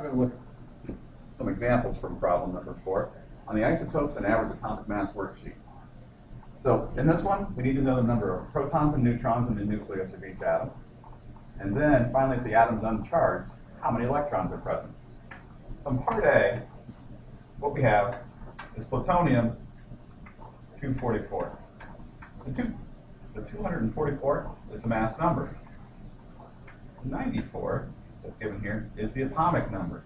going to look at some examples from problem number 4 on the isotopes and average atomic mass worksheet. So in this one, we need to know the number of protons and neutrons in the nucleus of each atom. And then finally, if the atom's uncharged, how many electrons are present. So in part A, what we have is plutonium 244. The 244 is the mass number. 94, that's given here, is the atomic number.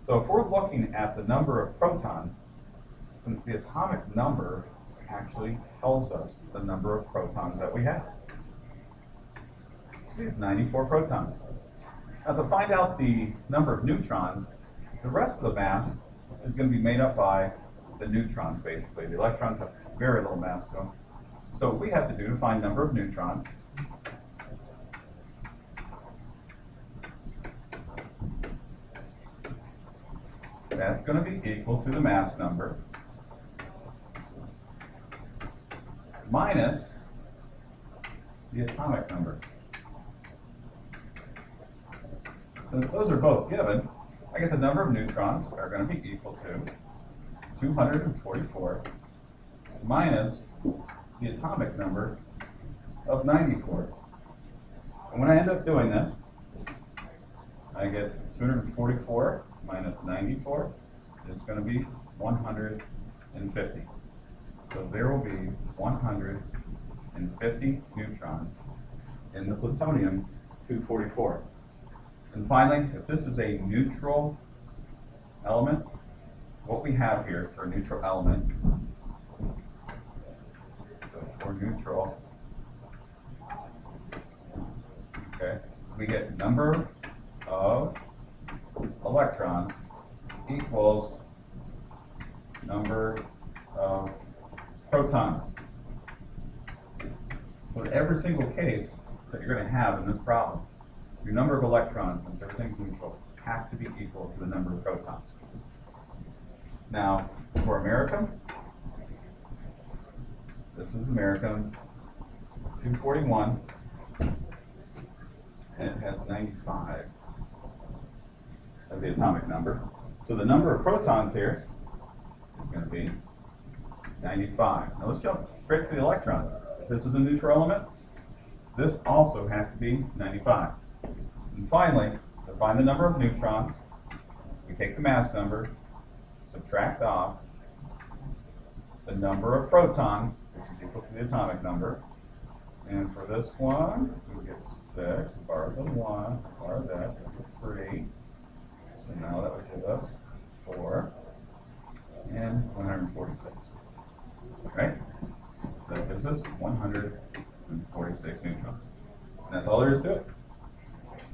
So if we're looking at the number of protons, since the atomic number actually tells us the number of protons that we have. So we have 94 protons. Now to find out the number of neutrons, the rest of the mass is going to be made up by the neutrons, basically. The electrons have very little mass to them. So what we have to do to find the number of neutrons, that's going to be equal to the mass number minus the atomic number. Since those are both given, I get the number of neutrons are going to be equal to 244 minus the atomic number of 94. And when I end up doing this, I get 244 minus 94 is going to be 150. So there will be 150 neutrons in the plutonium 244. And finally, if this is a neutral element, what we have here for a neutral element, so for neutral, okay, we get number of electrons equals number of protons. So in every single case that you're going to have in this problem, your number of electrons, since everything's neutral, has to be equal to the number of protons. Now, for American, this is American 241, and it has 95 as the atomic number. So the number of protons here is going to be 95. Now let's jump straight to the electrons. If this is a neutral element, this also has to be 95. And finally, to find the number of neutrons, we take the mass number, subtract off the number of protons, which is equal to the atomic number. And for this one, we get 6, borrow the 1, borrow that, we get 3. So now that would give us 4 and 146. Right? So it gives us 146 neutrons. And that's all there is to it.